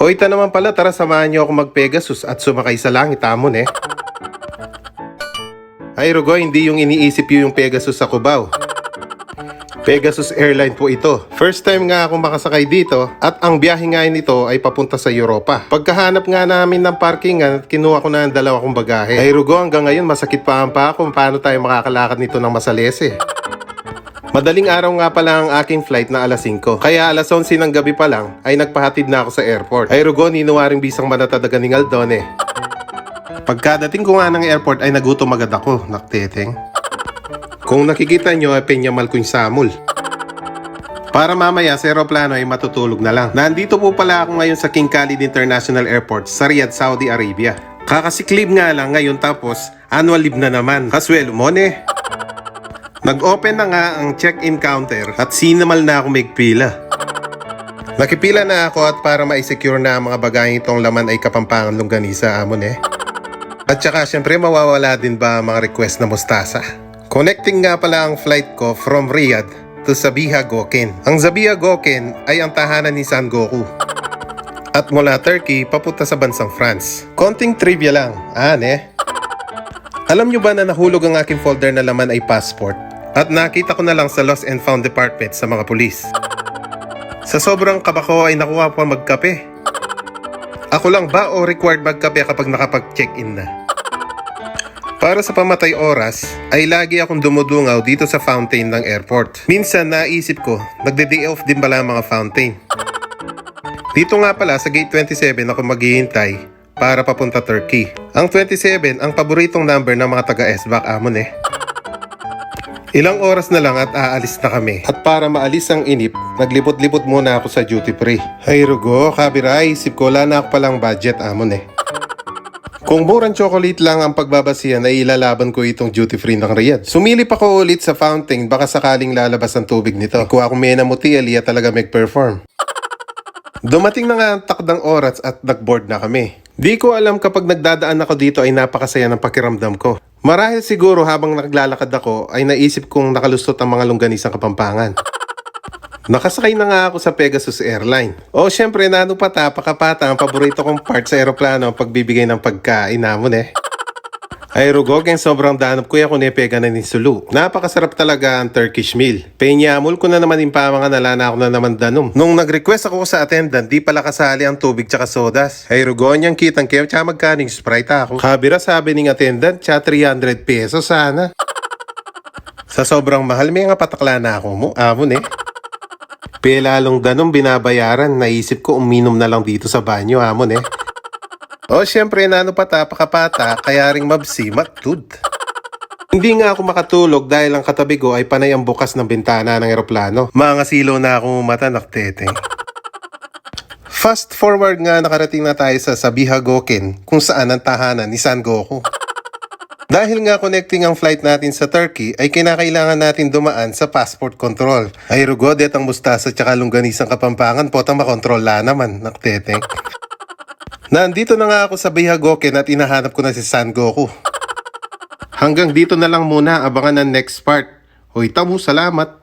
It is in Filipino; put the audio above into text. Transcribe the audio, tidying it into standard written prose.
Hoy, ita naman pala, tara samahan niyo ako mag-Pegasus at sumakay sa langit, amon eh. Ay Rugo, hindi yung iniisip yung Pegasus sa Cubao. Pegasus Airline po ito. First time nga akong makasakay dito at ang biyahe nga nito ay papunta sa Europa. Pagkahanap nga namin ng parkingan, kinuha ko na ang dalawa kong bagahe. Ay Rugo, hanggang ngayon masakit pa ang paa kung paano tayo makakalakad nito ng masalese. Madaling araw nga pala ang aking flight na alas 5. Kaya alas 11 ng gabi pa lang ay nagpahatid na ako sa airport. Ay Rugo, ninuwaring bisang manatadagan ni Ngaldon eh. Pagkadating ko nga ng airport ay nagutom agad ako, nakteteng. Kung nakikita nyo ay penyamal ko yung samul. Para mamaya sa aeroplano ay matutulog na lang. Nandito po pala ako ngayon sa King Khalid International Airport sa Riyadh, Saudi Arabia. Kakasiklib nga lang ngayon tapos annual leave na naman. Kaswelo mo ne. Nag-open na nga ang check-in counter at sinamal na ako magpila. Nakipila na ako at para ma-secure na ang mga bagay itong laman ay Kapampangan Longganisa, amon eh. At saka syempre mawawala din ba ang mga request na mustasa. Connecting nga pala ang flight ko from Riyadh to Sabiha Gökçen. Ang Sabiha Gökçen ay ang tahanan ni Son Goku. At mula Turkey papunta sa bansang France. Konting trivia lang, Alam nyo ba na nahulog ang aking folder na laman ay passport? At nakita ko na lang sa Lost and Found Department sa mga pulis. Sa sobrang kaba ko ay nakuha pa magkape. Ako lang ba o required magkape kapag nakapag-check-in na? Para sa pamatay oras, ay lagi akong dumudungaw dito sa fountain ng airport. Minsan naisip ko, nagde-day off din pala ang mga fountain. Dito nga pala sa gate 27 ako maghihintay para papunta Turkey. Ang 27 ang paboritong number ng mga taga-SBAC, amon eh. Ilang oras na lang at aalis na kami. At para maalis ang inip, naglipot-lipot muna ako sa duty free. Ay Rugo, kabira, isip ko wala na ako palang budget, amon eh. Kung murang chocolate lang ang pagbabasihan ay ilalaban ko itong duty free ng Riyadh. Sumilip ako ulit sa fountain, baka sakaling lalabas ang tubig nito. Kuha akong mena muti, aliya talaga mag-perform. Dumating na nga ang takdang oras at nag-board na kami. Di ko alam kapag nagdadaan ako dito ay napakasaya ng pakiramdam ko. Marahil siguro habang naglalakad ako ay naisip kong nakalustot ang mga longganisang Kapampangan. Nakasakay na nga ako sa Pegasus Airline. O syempre pakapata ang paborito kong part sa aeroplano ang pagbibigay ng pagkain namon eh. Ay Rugo, kaya sobrang danop kuya ko pega na ni Sulu. Napakasarap talaga ang Turkish meal. Penyamul ko na naman yung mga nalana ako na naman danom. Nung nag-request ako sa attendant, di pala kasali ang tubig tsaka sodas. Ay Rugo, niyang kitang kayo tsaka magkaning Sprite ako. Kabira sabi ng attendant, tsaka 300 pesos sana. Sa sobrang mahal, may nga patakla na ako mo. Amon eh. Pelalong danom binabayaran, naisip ko uminom na lang dito sa banyo, amon eh. O syempre pakapata, kaya ring mabsi, matud. Hindi nga ako makatulog dahil ang katabi ko ay panay ang bukas ng bintana ng eroplano. Mga silo na akong mata, nakteteng. Fast forward nga nakarating na tayo sa Sabiha Gökçen kung saan ang tahanan ni Son Goku. Dahil nga connecting ang flight natin sa Turkey ay kinakailangan natin dumaan sa passport control. Ay Rugo, det ang mustasa tsaka longganisang Kapampangan, potang makontrol la naman, nakteteng. Nandito na nga ako sa Sabiha Gökçen at inahanap ko na si Son Goku. Hanggang dito na lang muna, abangan ang next part. Hoy, tamo, salamat!